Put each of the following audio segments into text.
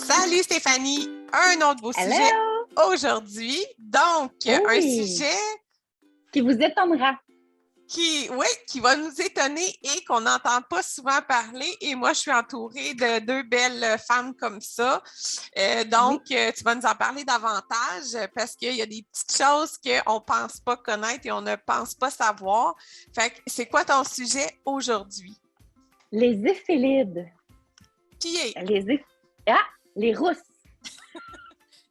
Salut Stéphanie, un autre beau Hello! sujet aujourd'hui. Donc, un Oui. sujet Qui vous étonnera. qui va nous étonner et qu'on n'entend pas souvent parler. Et moi, je suis entourée de deux belles femmes comme ça. Tu vas nous en parler davantage parce qu'il y a des petites choses qu'on ne pense pas connaître et on ne pense pas savoir. Fait que c'est quoi ton sujet aujourd'hui? Les éphilides. Qui est? Les rousses.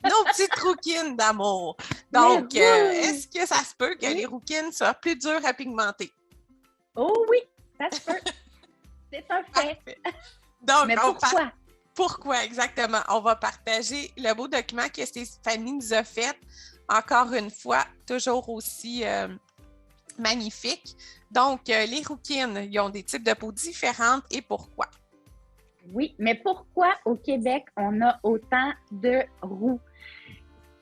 Nos petites rouquines d'amour. Les Donc, rousses. est-ce que ça se peut que Oui. les rouquines soient plus dures à pigmenter? Oh oui, ça se peut. C'est un fait. Parfait. Donc, Mais pourquoi? Pourquoi exactement? On va partager le beau document que Stéphanie nous a fait. Encore une fois, toujours aussi magnifique. Donc, les rouquines, ils ont des types de peau différentes et pourquoi? Oui, mais pourquoi au Québec, on a autant de roux?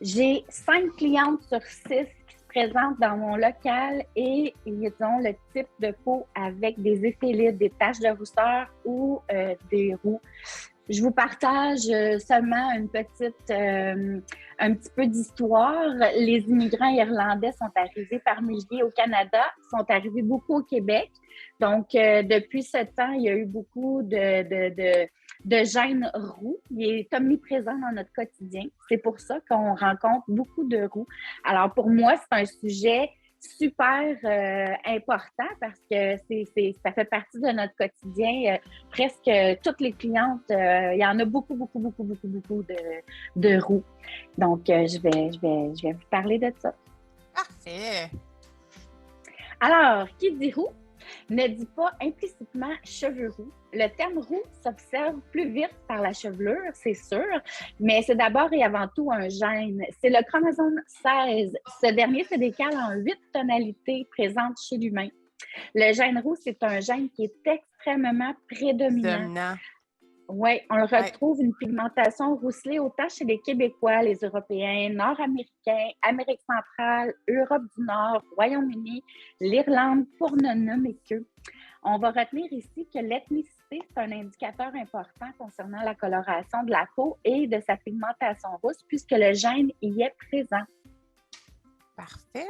J'ai 5 clientes sur 6 qui se présentent dans mon local et ils ont le type de peau avec des éphilides, des taches de rousseur ou des roux. Je vous partage seulement un petit peu d'histoire. Les immigrants irlandais sont arrivés par milliers au Canada, sont arrivés beaucoup au Québec. Donc, depuis ce temps, il y a eu beaucoup de gènes roux. Il est omniprésent dans notre quotidien. C'est pour ça qu'on rencontre beaucoup de roux. Alors, pour moi, c'est un sujet super important parce que ça fait partie de notre quotidien. Presque toutes les clientes, il y en a beaucoup de roux. Donc, je vais vous parler de ça. Parfait. Alors, qui dit roux ne dit pas implicitement cheveux roux. Le terme roux s'observe plus vite par la chevelure, c'est sûr, mais c'est d'abord et avant tout un gène. C'est le chromosome 16. Ce dernier se décale en 8 tonalités présentes chez l'humain. Le gène roux, c'est un gène qui est extrêmement prédominant. Oui, on le retrouve une pigmentation rousselée autant chez les Québécois, les Européens, Nord-Américains, Amérique centrale, Europe du Nord, Royaume-Uni, l'Irlande, pour ne nommer que. On va retenir ici que l'ethnicité, c'est un indicateur important concernant la coloration de la peau et de sa pigmentation rousse, puisque le gène y est présent. Parfait.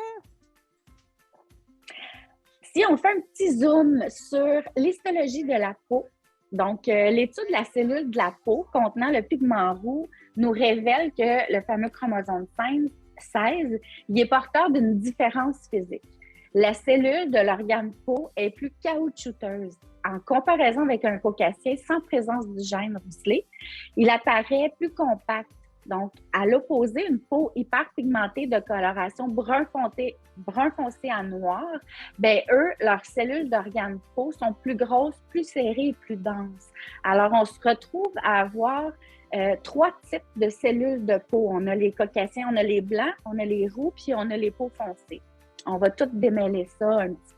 Si on fait un petit zoom sur l'histologie de la peau, donc, l'étude de la cellule de la peau contenant le pigment roux nous révèle que le fameux chromosome 16, il est porteur d'une différence physique. La cellule de l'organe peau est plus caoutchouteuse. En comparaison avec un caucasien sans présence du gène rousselé, il apparaît plus compact. Donc, à l'opposé, une peau hyperpigmentée de coloration brun foncé à noir, bien, eux, leurs cellules d'organes peau sont plus grosses, plus serrées et plus denses. Alors, on se retrouve à avoir 3 types de cellules de peau. On a les caucasiens, on a les blancs, on a les roux, puis on a les peaux foncées. On va tout démêler ça un petit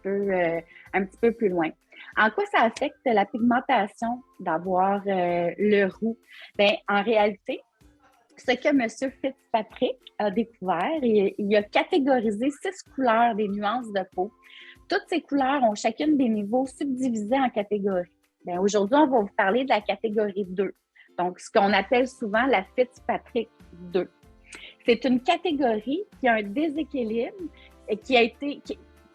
peu plus loin. En quoi ça affecte la pigmentation d'avoir le roux? Bien, en réalité, ce que M. Fitzpatrick a découvert, il a catégorisé 6 couleurs des nuances de peau. Toutes ces couleurs ont chacune des niveaux subdivisés en catégories. Bien, aujourd'hui, on va vous parler de la catégorie 2, donc ce qu'on appelle souvent la Fitzpatrick 2. C'est une catégorie qui a un déséquilibre et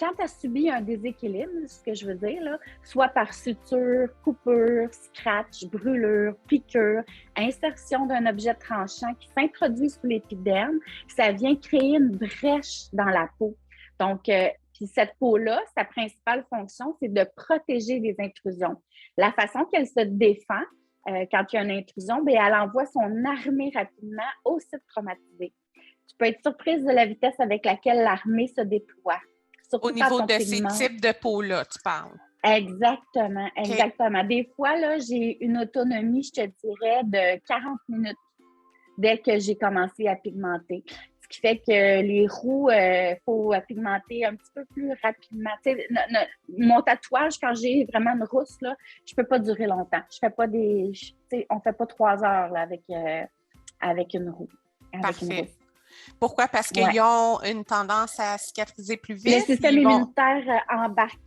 quand tu as subi un déséquilibre, ce que je veux dire, là, soit par suture, coupure, scratch, brûlure, piqûre, insertion d'un objet tranchant qui s'introduit sous l'épiderme, ça vient créer une brèche dans la peau. Donc, puis cette peau-là, sa principale fonction, c'est de protéger les intrusions. La façon qu'elle se défend quand il y a une intrusion, bien, elle envoie son armée rapidement au site traumatisé. Tu peux être surprise de la vitesse avec laquelle l'armée se déploie. Au niveau de ces types de peau-là, tu parles. Exactement. Okay. Des fois, là, j'ai une autonomie, je te dirais, de 40 minutes dès que j'ai commencé à pigmenter. Ce qui fait que les roux, faut pigmenter un petit peu plus rapidement. Mon tatouage, quand j'ai vraiment une rousse, là, je peux pas durer longtemps. Je fais pas on fait pas 3 heures là, avec une roue. Parfait. Pourquoi? Parce qu'ils ont une tendance à cicatriser plus vite? Le système immunitaire embarque.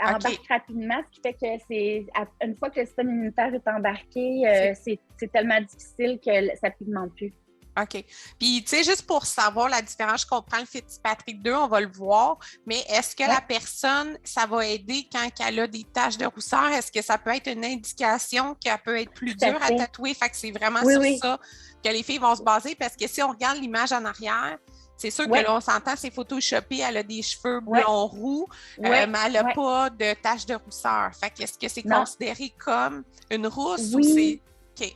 embarque rapidement, ce qui fait que une fois que le système immunitaire est embarqué, c'est tellement difficile que ça ne pigmente plus. OK. Puis, tu sais, juste pour savoir la différence, je comprends le Fitzpatrick 2, on va le voir, mais est-ce que la personne, ça va aider quand elle a des taches de rousseur? Est-ce que ça peut être une indication qu'elle peut être plus dure à tatouer? Fait que c'est vraiment ça que les filles vont se baser, parce que si on regarde l'image en arrière, c'est sûr que là, on s'entend, c'est photoshopé, elle a des cheveux blonds roux, mais elle n'a pas de taches de rousseur. Fait que est-ce que c'est considéré comme une rousse ou c'est... OK.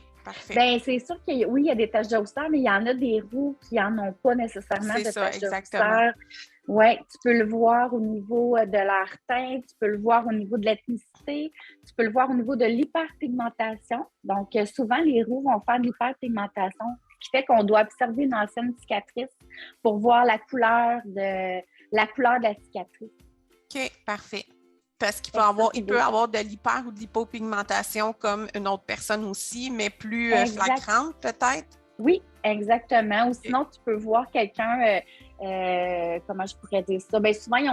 Bien, c'est sûr qu'il y a des taches de rousseur, mais il y en a des roux qui n'en ont pas nécessairement de taches de rousseur. Oui, tu peux le voir au niveau de leur teint, tu peux le voir au niveau de l'ethnicité, tu peux le voir au niveau de l'hyperpigmentation. Donc, souvent, les roux vont faire de l'hyperpigmentation, ce qui fait qu'on doit observer une ancienne cicatrice pour voir la couleur de la cicatrice. OK, parfait. Parce qu'il peut avoir de l'hyper ou de l'hypopigmentation comme une autre personne aussi, mais plus flagrante peut-être? Oui, exactement. Ou sinon, tu peux voir quelqu'un, comment je pourrais dire ça? Bien, souvent, ils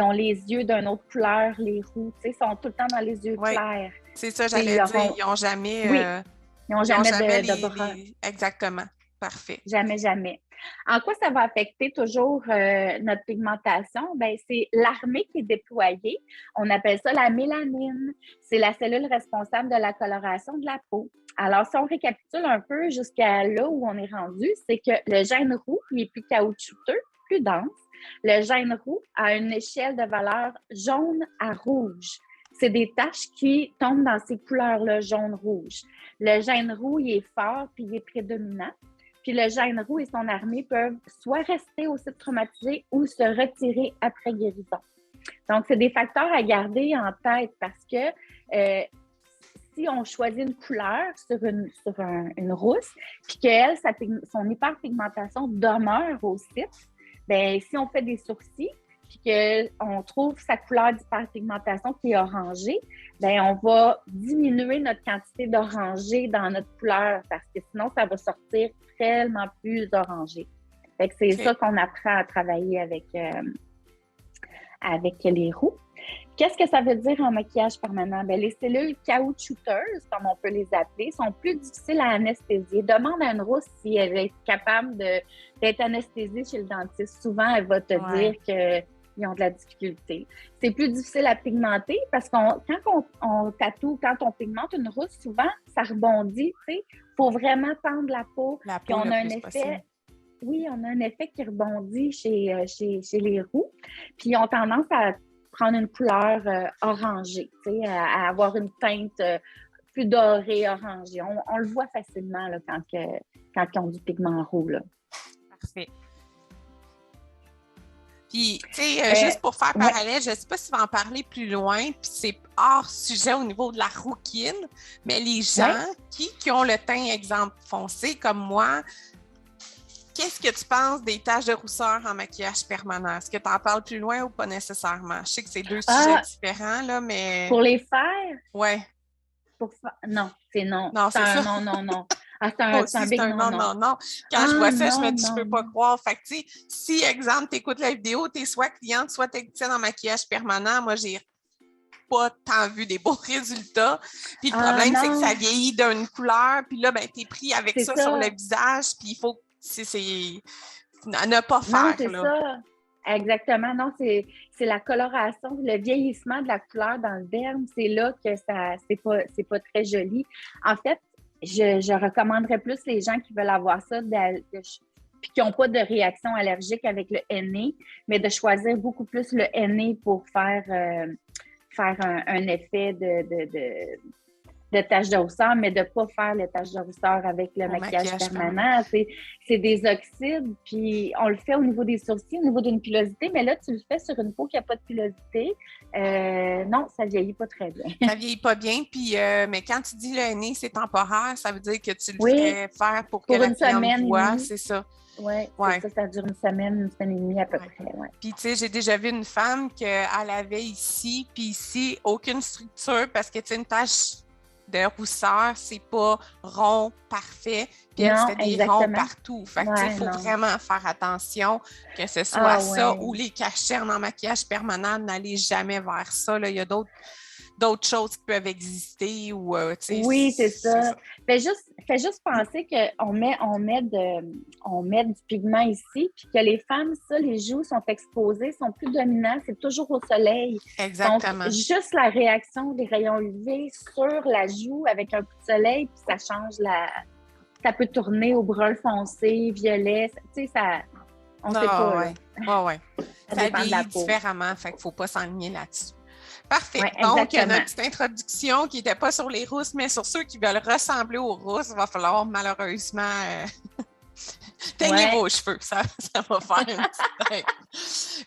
ont les yeux d'une autre couleur, les roux, tu sais, ils sont tout le temps dans les yeux clairs. C'est ça, j'allais dire, ils n'ont jamais... ils n'ont jamais de brun. Exactement, parfait. Jamais. En quoi ça va affecter toujours notre pigmentation? Bien, c'est l'armée qui est déployée. On appelle ça la mélanine. C'est la cellule responsable de la coloration de la peau. Alors, si on récapitule un peu jusqu'à là où on est rendu, c'est que le gène roux, il est plus caoutchouteux, plus dense. Le gène roux a une échelle de valeur jaune à rouge. C'est des taches qui tombent dans ces couleurs-là, jaune-rouge. Le gène roux, il est fort puis il est prédominant. Puis le gène roux et son armée peuvent soit rester au site traumatisé ou se retirer après guérison. Donc, c'est des facteurs à garder en tête parce que si on choisit une couleur sur une rousse, puis qu'elle, son hyperpigmentation demeure au site, bien, si on fait des sourcils, puis qu'on trouve sa couleur d'hyperpigmentation qui est orangée, bien, on va diminuer notre quantité d'orangé dans notre couleur parce que sinon, ça va sortir tellement plus orangé. Fait que c'est ça qu'on apprend à travailler avec les roux. Qu'est-ce que ça veut dire en maquillage permanent? Bien, les cellules caoutchouteuses, comme on peut les appeler, sont plus difficiles à anesthésier. Demande à une rousse si elle est capable d'être anesthésiée chez le dentiste. Souvent, elle va te dire qu'ils ont de la difficulté. C'est plus difficile à pigmenter parce que quand on tatoue, quand on pigmente une rousse, souvent, ça rebondit. Il faut vraiment tendre la peau. Puis on a un effet... Possible. Oui, on a un effet qui rebondit chez les roux. Puis ils ont tendance à prendre une couleur orangée, à avoir une teinte plus dorée, orangée. On le voit facilement là, quand ils ont du pigment roux. Là. Parfait. Puis, tu sais, juste pour faire parallèle, je ne sais pas si tu vas en parler plus loin, puis c'est hors sujet au niveau de la rouquine, mais les gens qui ont le teint, exemple, foncé comme moi, qu'est-ce que tu penses des taches de rousseur en maquillage permanent? Est-ce que tu en parles plus loin ou pas nécessairement? Je sais que c'est deux sujets différents, là, mais... Pour les faire? Oui. Non, c'est non. Non, c'est ça. Non. Ah, c'est un big non. Quand je vois ça, je me dis, je peux pas croire. Fait que, tu sais, si, exemple, tu écoutes la vidéo, tu es soit cliente, soit technicienne en maquillage permanent, moi, j'ai pas tant vu des beaux résultats. Puis le problème, c'est que ça vieillit d'une couleur, puis là, ben, tu es pris avec ça sur le visage, puis il faut... C'est à ne pas faire. Non, c'est ça. Exactement. Non, c'est la coloration, le vieillissement de la couleur dans le derme. C'est là que c'est pas très joli. En fait, je recommanderais plus les gens qui veulent avoir ça puis qui n'ont pas de réaction allergique avec le henné, mais de choisir beaucoup plus le henné pour faire un effet de taches de rousseur, mais de ne pas faire les taches de rousseur avec le maquillage permanent. C'est des oxydes, puis on le fait au niveau des sourcils, au niveau d'une pilosité, mais là, tu le fais sur une peau qui n'a pas de pilosité. Non, ça ne vieillit pas très bien. Ça ne vieillit pas bien, puis mais quand tu dis le nez, c'est temporaire, ça veut dire que tu le fais faire pour que la cliente voit, c'est ça? Oui, ça dure une semaine et demie à peu près. Ouais. Puis, tu sais, j'ai déjà vu une femme qu'elle avait ici, puis ici, aucune structure, parce que, tu sais, une tache de rousseur, c'est pas rond, parfait, puis elle, Non, c'était des ronds exactement. partout. Fait que, tu sais, il Ouais, faut non. vraiment faire attention que ce soit Ah ça ouais. ou les cachernes en maquillage permanent, n'allez jamais vers ça, là. Il y a d'autres choses qui peuvent exister ou, tu sais, Oui, c'est c'est ça. ça. Fais juste penser on met du pigment ici, puis que les femmes, ça, les joues sont exposées, sont plus dominantes, c'est toujours au soleil. Donc, Exactement. juste la réaction des rayons UV sur la joue avec un coup de soleil, puis ça change ça peut tourner au brun foncé, violet, tu sais, on sait Ah, pas, là. ouais. Ouais, ouais. Ça Ça dépend de la vieillit peau. différemment, fait qu'il ne faut pas s'enligner là-dessus. Parfait. Oui, Donc, exactement. notre petite introduction qui n'était pas sur les rousses, mais sur ceux qui veulent ressembler aux rousses, il va falloir malheureusement teigner Oui, vos cheveux. Ça va faire une petite tête.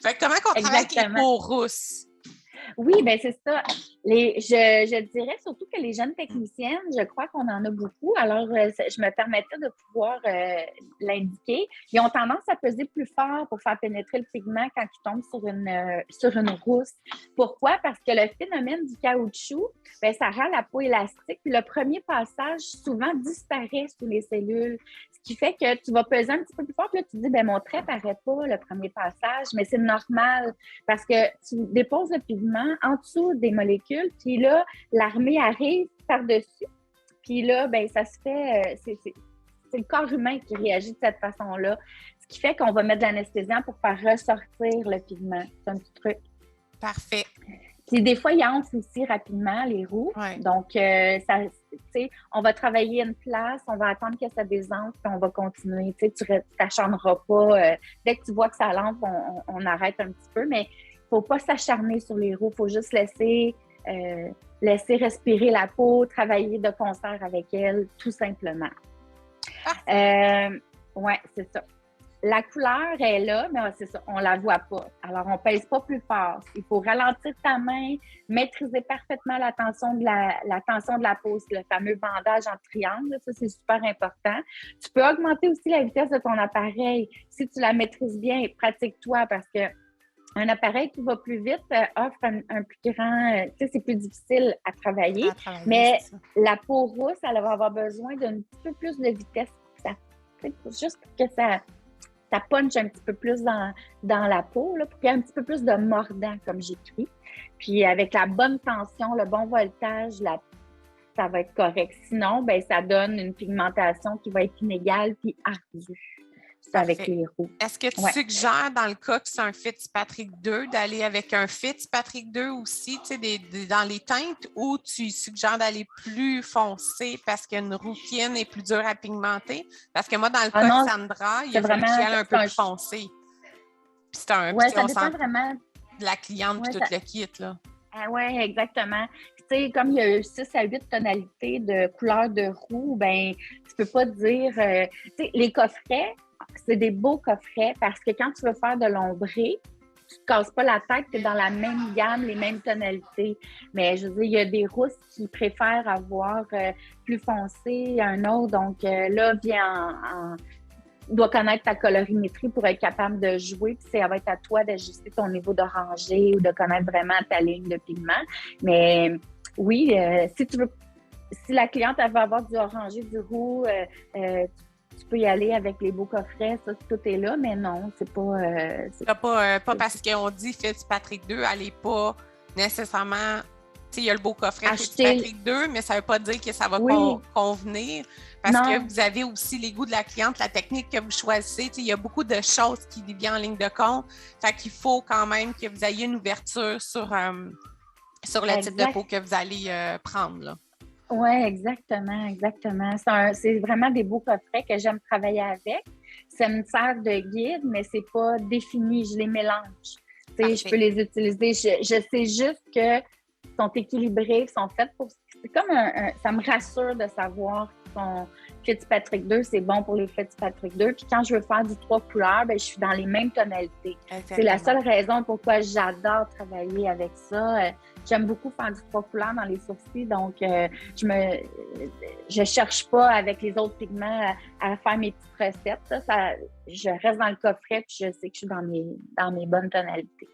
Fait que comment on travaille avec les exactement. peaux rousses? Oui, ben c'est ça. Je dirais surtout que les jeunes techniciennes, je crois qu'on en a beaucoup. Alors, je me permettais de pouvoir l'indiquer. Ils ont tendance à peser plus fort pour faire pénétrer le pigment quand ils tombent sur une rousse. Pourquoi? Parce que le phénomène du caoutchouc, ben, ça rend la peau élastique. Puis le premier passage, souvent, disparaît sous les cellules. Ce qui fait que tu vas peser un petit peu plus fort. Puis là, tu te dis, ben mon trait paraît pas le premier passage, mais c'est normal parce que tu déposes le pigment en dessous des molécules, puis là, l'armée arrive par-dessus, puis là, ben ça se fait, c'est le corps humain qui réagit de cette façon-là, ce qui fait qu'on va mettre de l'anesthésiant pour faire ressortir le pigment. C'est un petit truc. Parfait. Puis des fois, ils enflent aussi rapidement les roues. Ouais. Donc, on va travailler une place, on va attendre que ça désenfle, puis on va continuer. Tu ne t'acharneras pas. Dès que tu vois que ça l'enfle, on arrête un petit peu, mais il ne faut pas s'acharner sur les roues. Il faut juste laisser respirer la peau, travailler de concert avec elle, tout simplement. Oui, c'est ça. La couleur est là, mais c'est ça, on la voit pas. Alors, on pèse pas plus fort. Il faut ralentir ta main, maîtriser parfaitement la tension de la peau, le fameux bandage en triangle. Ça, c'est super important. Tu peux augmenter aussi la vitesse de ton appareil. Si tu la maîtrises bien, pratique-toi parce que un appareil qui va plus vite offre un plus grand... tu sais, c'est plus difficile à travailler. Mais la peau rousse, elle va avoir besoin d'un petit peu plus de vitesse. Juste pour que ça punch un petit peu plus dans la peau, là, pour qu'il y ait un petit peu plus de mordant, comme j'écris. Puis avec la bonne tension, le bon voltage, ça va être correct. Sinon, ben, ça donne une pigmentation qui va être inégale puis ardue. C'est avec les roux. Est-ce que tu suggères, dans le cas que c'est un Fitzpatrick 2, d'aller avec un Fitzpatrick 2 aussi, tu sais, dans les teintes, ou tu suggères d'aller plus foncé parce qu'une rouquine est plus dure à pigmenter? Parce que moi, dans le cas de Sandra, il a fallu qu'il aille un peu plus foncé. Puis c'est un... Oui, ça dépend vraiment de la cliente puis tout le kit, là. Ah oui, exactement. Tu sais, comme il y a 6 à 8 tonalités de couleur de roux, ben tu peux pas dire... tu sais, les coffrets, c'est des beaux coffrets parce que quand tu veux faire de l'ombré, tu ne te casses pas la tête, tu es dans la même gamme, les mêmes tonalités. Mais je veux dire, il y a des rousses qui préfèrent avoir plus foncé, un autre. Donc là, doit connaître ta colorimétrie pour être capable de jouer. Puis ça va être à toi d'ajuster ton niveau d'orangé ou de connaître vraiment ta ligne de pigment. Mais oui, si la cliente elle veut avoir du orangé, du roux, tu peux y aller avec les beaux coffrets, ça, tout est là, mais non, c'est pas... pas parce qu'on dit Fitzpatrick 2, allez pas nécessairement... Tu sais, il y a le beau coffret Fitzpatrick 2, mais ça ne veut pas dire que ça va convenir. Parce que vous avez aussi les goûts de la cliente, la technique que vous choisissez. Tu sais, il y a beaucoup de choses qui viennent en ligne de compte. Fait qu'il faut quand même que vous ayez une ouverture sur le type de peau que vous allez prendre, là. Oui, exactement, exactement. C'est vraiment des beaux coffrets que j'aime travailler avec. Ça me sert de guide, mais c'est pas défini, je les mélange. Tu sais, je peux les utiliser. Je sais juste que sont équilibrés, sont faits pour... C'est comme ça me rassure de savoir que ton Fitzpatrick 2, c'est bon pour les Fitzpatrick 2. Puis quand je veux faire du 3 couleurs, ben, je suis dans les mêmes tonalités. Exactement. C'est la seule raison pourquoi j'adore travailler avec ça. J'aime beaucoup faire du 3 couleurs dans les sourcils, donc je cherche pas avec les autres pigments à faire mes petites recettes. Je reste dans le coffret puis je sais que je suis dans mes bonnes tonalités.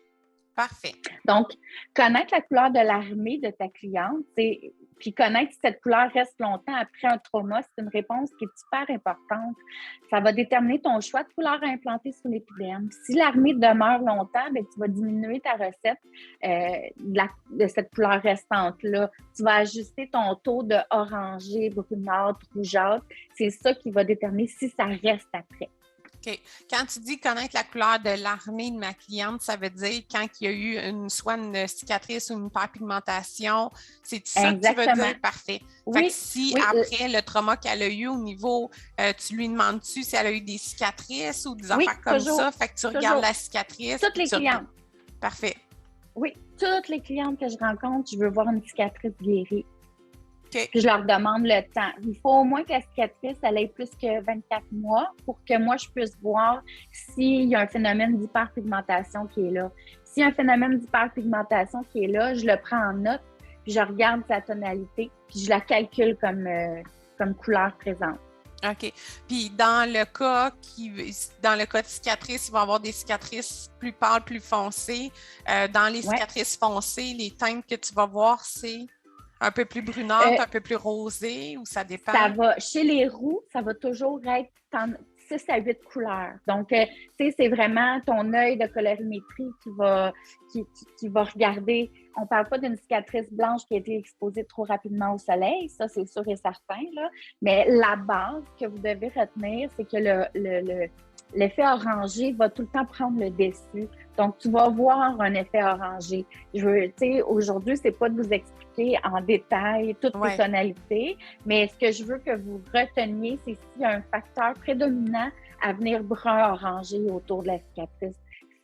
Parfait. Donc, connaître la couleur de l'armée de ta cliente, c'est Puis connaître si cette couleur reste longtemps après un trauma, c'est une réponse qui est super importante. Ça va déterminer ton choix de couleur à implanter sous l'épiderme. Si l'armée demeure longtemps, bien, tu vas diminuer ta recette de cette couleur restante-là. Tu vas ajuster ton taux de orangé, brunâtre, rougeâtre. C'est ça qui va déterminer si ça reste après. OK. Quand tu dis connaître la couleur de l'armée de ma cliente, ça veut dire quand il y a eu soit une cicatrice ou une hyperpigmentation, c'est ça que tu veux dire? Parfait. Oui, fait que si après le trauma qu'elle a eu au niveau, tu lui demandes-tu si elle a eu des cicatrices ou des affaires comme ça? Fait que tu regardes la cicatrice. Toutes les clientes. Parfait. Oui, toutes les clientes que je rencontre, je veux voir une cicatrice guérie. Okay. Puis je leur demande le temps. Il faut au moins que la cicatrice elle ait plus que 24 mois pour que moi, je puisse voir s'il y a un phénomène d'hyperpigmentation qui est là. S'il y a un phénomène d'hyperpigmentation qui est là, je le prends en note, puis je regarde sa tonalité, puis je la calcule comme couleur présente. OK. Puis dans le cas de cicatrices, il va y avoir des cicatrices plus pâles, plus foncées. Dans les cicatrices foncées, les teintes que tu vas voir, c'est un peu plus brunâtre, un peu plus rosé, ou ça dépend? Ça va, chez les roux, ça va toujours être 6 à 8 couleurs. Donc, tu sais, c'est vraiment ton œil de colorimétrie qui va regarder. On ne parle pas d'une cicatrice blanche qui a été exposée trop rapidement au soleil, ça, c'est sûr et certain, là. Mais la base que vous devez retenir, c'est que l'effet orangé va tout le temps prendre le dessus. Donc, tu vas voir un effet orangé. Tu sais, aujourd'hui, c'est pas de vous expliquer en détail toutes les tonalités, mais ce que je veux que vous reteniez, c'est s'il y a un facteur prédominant à venir brun-orangé autour de la cicatrice.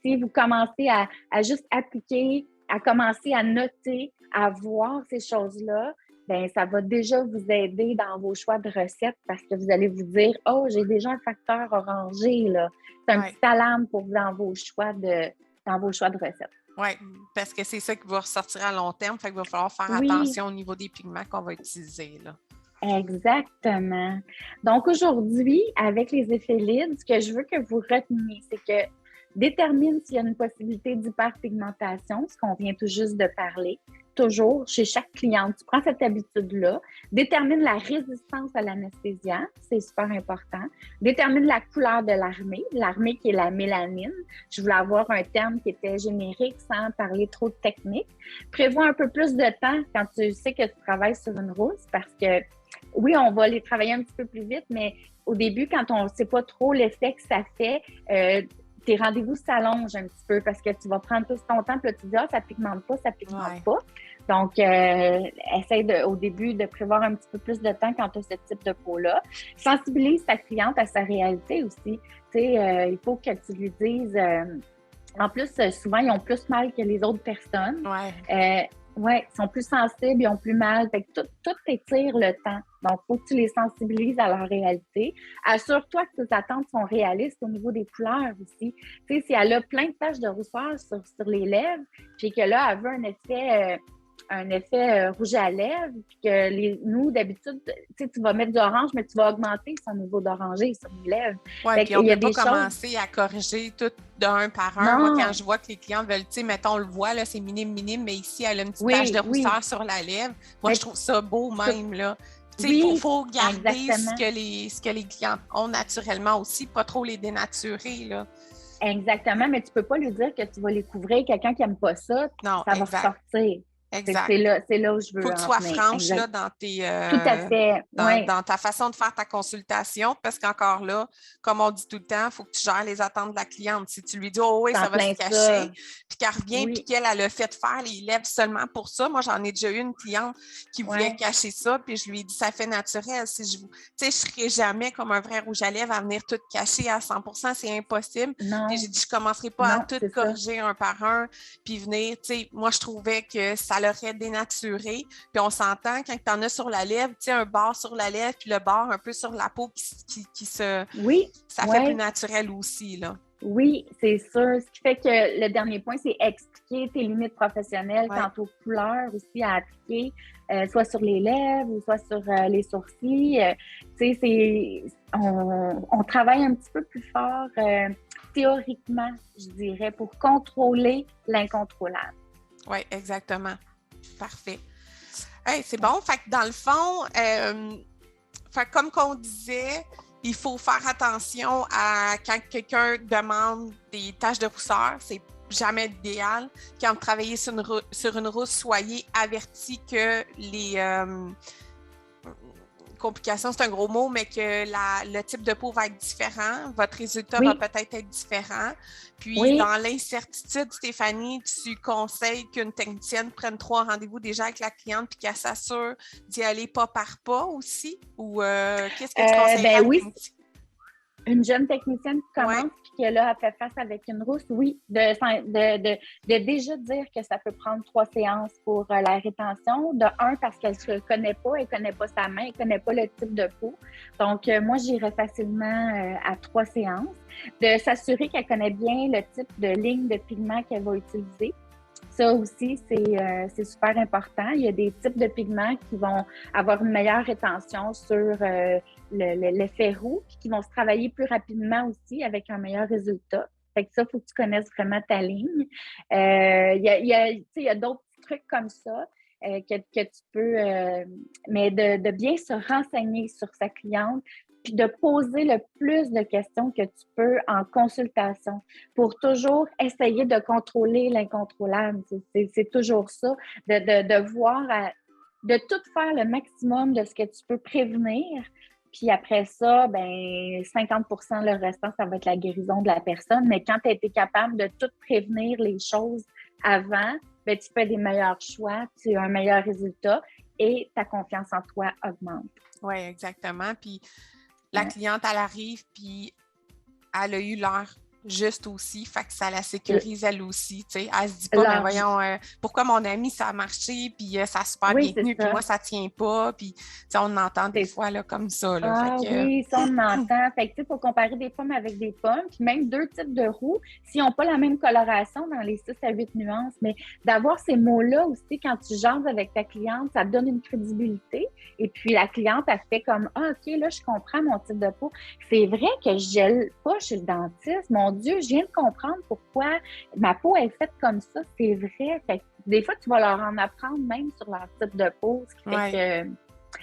Si vous commencez à juste appliquer, à commencer à noter, à voir ces choses-là, bien, ça va déjà vous aider dans vos choix de recettes parce que vous allez vous dire « Oh, j'ai déjà un facteur orangé, là. » C'est un petit alarme pour vous dans vos choix de recettes. Oui, parce que c'est ça qui va ressortir à long terme, fait qu'il va falloir faire attention au niveau des pigments qu'on va utiliser, là. Exactement. Donc, aujourd'hui, avec les effets LID, ce que je veux que vous reteniez, c'est que détermine s'il y a une possibilité d'hyperpigmentation, ce qu'on vient tout juste de parler. Toujours, chez chaque cliente, tu prends cette habitude-là. Détermine la résistance à l'anesthésiant, c'est super important. Détermine la couleur de l'armée qui est la mélanine. Je voulais avoir un terme qui était générique sans parler trop de technique. Prévois un peu plus de temps quand tu sais que tu travailles sur une rousse parce que oui, on va les travailler un petit peu plus vite, mais au début, quand on ne sait pas trop l'effet que ça fait, tes rendez-vous s'allongent un petit peu parce que tu vas prendre tout ton temps, puis là, tu dis « Ah, ça pigmente pas, ça pigmente pas. » Donc, essaye au début de prévoir un petit peu plus de temps quand tu as ce type de peau-là. Sensibilise ta cliente à sa réalité aussi. Tu sais, il faut que tu lui dises... en plus, souvent, ils ont plus mal que les autres personnes. Oui, ils sont plus sensibles, ils ont plus mal. Fait que tout étire le temps. Donc, il faut que tu les sensibilises à leur réalité. Assure-toi que tes attentes sont réalistes au niveau des couleurs aussi. Tu sais, si elle a plein de taches de rousseur sur les lèvres, puis que là, elle veut un effet rouge à lèvres, puis que nous, d'habitude, tu sais, tu vas mettre du orange, mais tu vas augmenter son niveau d'orangé sur les lèvres. Oui, puis on ne peut pas commencer à corriger tout d'un par un. Non. Moi, quand je vois que les clients veulent, tu sais, mettons, on le voit, là, c'est minime, mais ici, elle a une petite tache de rousseur sur la lèvre. Moi, je trouve ça beau même, là. Il faut garder ce que les clients ont naturellement aussi, pas trop les dénaturer, là. Exactement, mais tu peux pas lui dire que tu vas les couvrir. Quelqu'un qui n'aime pas ça, ça va ressortir. Exact. C'est là où je veux. Il faut que tu sois franche là, dans tes. Tout à fait. Dans ta façon de faire ta consultation, parce qu'encore là, comme on dit tout le temps, il faut que tu gères les attentes de la cliente. Si tu lui dis oh oui, ça va se cacher, puis qu'elle revient, puis qu'elle a le fait de faire les lèvres seulement pour ça. Moi, j'en ai déjà eu une cliente qui voulait cacher ça, puis je lui ai dit ça fait naturel. Si je ne serai jamais comme un vrai rouge à lèvres à venir tout cacher à 100%, c'est impossible. Puis j'ai dit je ne commencerai pas à tout corriger un par un, puis venir. Moi, je trouvais que ça l'aurait dénaturé. Puis on s'entend quand tu en as sur la lèvre, tu sais, un bord sur la lèvre, puis le bord un peu sur la peau qui se... Oui. Ça fait plus naturel aussi, là. Oui, c'est sûr. Ce qui fait que le dernier point, c'est expliquer tes limites professionnelles quant aux couleurs aussi à appliquer, soit sur les lèvres ou soit sur les sourcils. Tu sais, on travaille un petit peu plus fort théoriquement, je dirais, pour contrôler l'incontrôlable. Oui, exactement. Parfait. Hey, c'est bon. Fait que dans le fond, fait que comme qu'on disait, il faut faire attention à quand quelqu'un demande des tâches de rousseur. C'est jamais idéal. Quand vous travaillez sur une rousse, soyez avertis que les complications, c'est un gros mot, mais que le type de peau va être différent. Votre résultat va peut-être être différent. Puis, dans l'incertitude, Stéphanie, tu conseilles qu'une technicienne prenne 3 rendez-vous déjà avec la cliente puis qu'elle s'assure d'y aller pas par pas aussi? Ou qu'est-ce que tu conseilles? Oui. Une jeune technicienne qui commence puis que là, elle fait face avec une rousse, de déjà dire que ça peut prendre 3 séances pour la rétention. De un, parce qu'elle ne se connaît pas, elle ne connaît pas sa main, elle ne connaît pas le type de peau. Donc, moi, j'irais facilement à 3 séances. De s'assurer qu'elle connaît bien le type de ligne de pigment qu'elle va utiliser. Ça aussi, c'est super important. Il y a des types de pigments qui vont avoir une meilleure rétention sur l'effet roux, puis qui vont se travailler plus rapidement aussi avec un meilleur résultat. Fait que ça, il faut que tu connaisses vraiment ta ligne. Il y a d'autres trucs comme ça que tu peux, mais de bien se renseigner sur sa cliente, puis de poser le plus de questions que tu peux en consultation pour toujours essayer de contrôler l'incontrôlable. C'est toujours ça, de voir, de tout faire le maximum de ce que tu peux prévenir. Puis après ça, 50 % le restant, ça va être la guérison de la personne. Mais quand tu as été capable de tout prévenir les choses avant, tu fais des meilleurs choix, tu as un meilleur résultat et ta confiance en toi augmente. Oui, exactement. Puis la cliente, elle arrive, puis elle a eu l'heure juste aussi, fait que ça la sécurise elle aussi, tu sais. Elle se dit pas, mais voyons, pourquoi mon ami, ça a marché, puis ça a super bien tenu, puis moi, ça tient pas, puis on entend des fois là, comme ça. Là, oui, ça, on entend. Fait que, tu sais, il faut comparer des pommes avec des pommes, puis même 2 types de roux, s'ils n'ont pas la même coloration dans les 6 à 8 nuances, mais d'avoir ces mots-là aussi, quand tu jases avec ta cliente, ça te donne une crédibilité, et puis la cliente, elle fait comme, OK, là, je comprends mon type de peau. C'est vrai que je gèle pas chez le dentiste, mon Dieu, je viens de comprendre pourquoi ma peau est faite comme ça, c'est vrai. Fait que des fois, tu vas leur en apprendre même sur leur type de peau, ce qui fait que...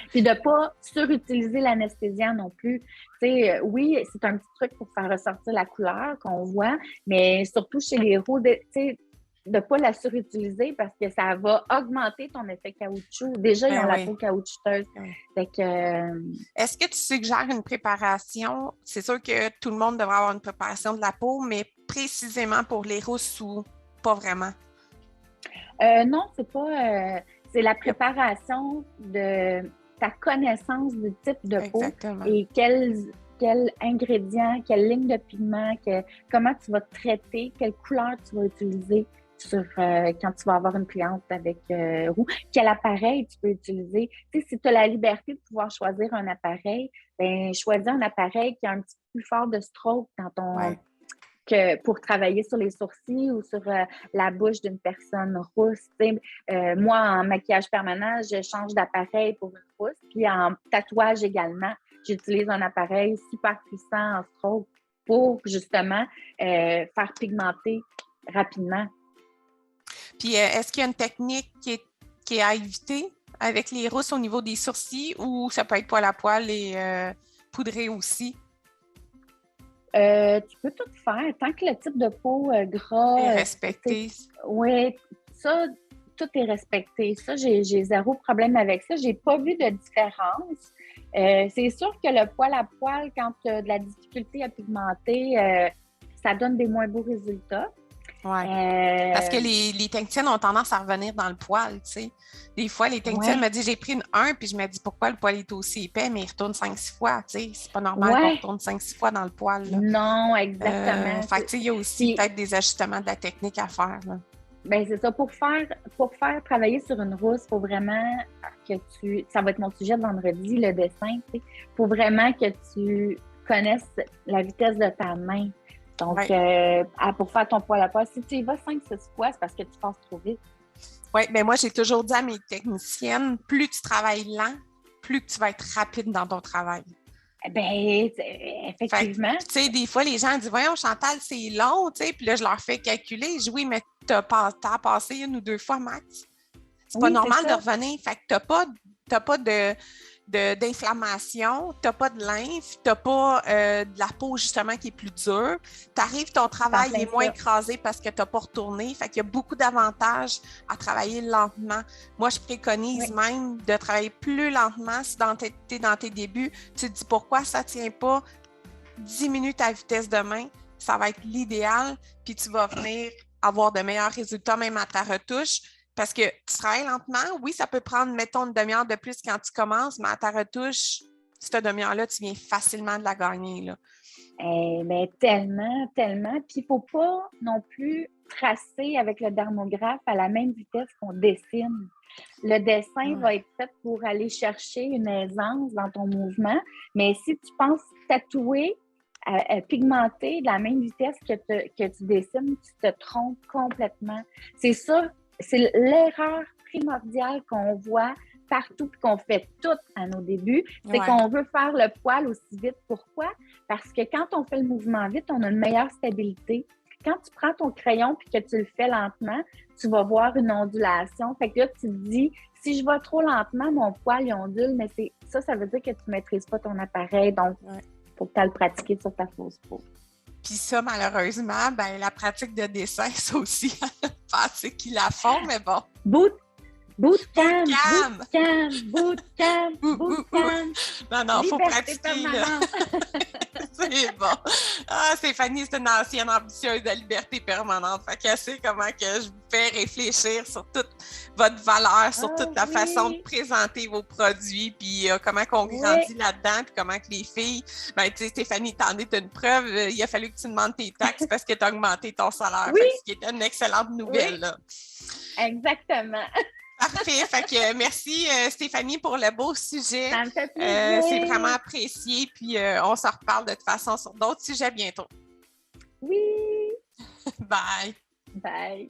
Puis de ne pas surutiliser l'anesthésiant non plus. Tu sais, oui, c'est un petit truc pour faire ressortir la couleur qu'on voit, mais surtout chez les roux, tu sais, de ne pas la surutiliser parce que ça va augmenter ton effet caoutchouc. Déjà, ils ont la peau caoutchouteuse. Fait que, est-ce que tu suggères une préparation? C'est sûr que tout le monde devrait avoir une préparation de la peau, mais précisément pour les rousses ou pas vraiment? Non, c'est pas... c'est la préparation de ta connaissance du type de peau. Exactement. Et quels ingrédients, quelle ligne de pigment, comment tu vas traiter, quelle couleur tu vas utiliser quand tu vas avoir une cliente avec roux, quel appareil tu peux utiliser. Tu sais, si tu as la liberté de pouvoir choisir un appareil, choisis un appareil qui a un petit peu plus fort de stroke dans ton... pour travailler sur les sourcils ou sur la bouche d'une personne rousse. Moi, en maquillage permanent, je change d'appareil pour une rousse. Puis en tatouage également, j'utilise un appareil super puissant en stroke pour justement faire pigmenter rapidement. Puis est-ce qu'il y a une technique qui est à éviter avec les rousses au niveau des sourcils ou ça peut être poil à poil et poudré aussi? Tu peux tout faire, tant que le type de peau gras... est respecté. Oui, ça, tout est respecté. Ça, j'ai zéro problème avec ça. J'ai pas vu de différence. C'est sûr que le poil à poil, quand tu as de la difficulté à pigmenter, ça donne des moins beaux résultats. Oui. Parce que les techniciennes ont tendance à revenir dans le poil, tu sais. Des fois, les techniciennes me disent, j'ai pris une 1, puis je me dis, pourquoi le poil est aussi épais, mais il retourne 5-6 fois, tu sais. C'est pas normal qu'on retourne 5-6 fois dans le poil, là. Non, exactement. Fait que, tu sais, il y a aussi peut-être des ajustements de la technique à faire, là. Bien, c'est ça. Pour faire travailler sur une rousse, il faut vraiment que ça va être mon sujet de vendredi, le dessin, tu sais. Il faut vraiment que tu connaisses la vitesse de ta main. Donc, pour faire ton poil à poil, si tu y vas 5-6 fois, c'est parce que tu passes trop vite. Oui, bien moi, j'ai toujours dit à mes techniciennes, plus tu travailles lent, plus tu vas être rapide dans ton travail. Bien, effectivement. Tu sais, des fois, les gens disent, voyons, Chantal, c'est long, tu sais, puis là, je leur fais calculer. Je dis, oui, mais t'as passé 1 ou 2 fois max. C'est pas normal c'est de ça. revenir. Fait que t'as pas d'inflammation, tu n'as pas de lymphe, tu n'as pas de la peau justement qui est plus dure. Tu arrives, ton travail est moins écrasé parce que tu n'as pas retourné. Fait qu'il y a beaucoup d'avantages à travailler lentement. Moi, je préconise même de travailler plus lentement si tu es dans tes débuts. Tu te dis pourquoi ça ne tient pas 10 minutes à vitesse de main, ça va être l'idéal, puis tu vas venir avoir de meilleurs résultats même à ta retouche. Parce que tu travailles lentement, oui, ça peut prendre, mettons, une demi-heure de plus quand tu commences, mais à ta retouche, cette demi-heure-là, tu viens facilement de la gagner, là. Ben, tellement, tellement. Puis il ne faut pas non plus tracer avec le dermographe à la même vitesse qu'on dessine. Le dessin va être fait pour aller chercher une aisance dans ton mouvement, mais si tu penses tatouer, pigmenter de la même vitesse que tu dessines, tu te trompes complètement. C'est ça. C'est l'erreur primordiale qu'on voit partout et qu'on fait toutes à nos débuts, c'est qu'on veut faire le poil aussi vite. Pourquoi? Parce que quand on fait le mouvement vite, on a une meilleure stabilité. Quand tu prends ton crayon et que tu le fais lentement, tu vas voir une ondulation. Fait que là, tu te dis, si je vais trop lentement, mon poil il ondule, mais ça veut dire que tu ne maîtrises pas ton appareil. Donc, il faut que tu ailles le pratiquer sur ta fausse peau. Puis ça, malheureusement, ben la pratique de dessin, ça aussi, pas ceux qui la font, mais bon. Bootcamp. Non, il faut pratiquer, là. C'est bon. Ah, Stéphanie, c'est une ancienne ambitieuse de liberté permanente. Fait qu'elle sait comment que je vous fais réfléchir sur toute votre valeur, sur toute la façon de présenter vos produits, puis comment qu'on grandit là-dedans, puis comment que les filles... Ben, tu sais, Stéphanie, t'en es une preuve. Il a fallu que tu demandes tes taxes parce que tu as augmenté ton salaire. Fait que ce qui est une excellente nouvelle, là. Exactement. Parfait. Fait que merci Stéphanie pour le beau sujet. Ça me fait plaisir. C'est vraiment apprécié. Puis on se reparle de toute façon sur d'autres sujets bientôt. Oui. Bye. Bye.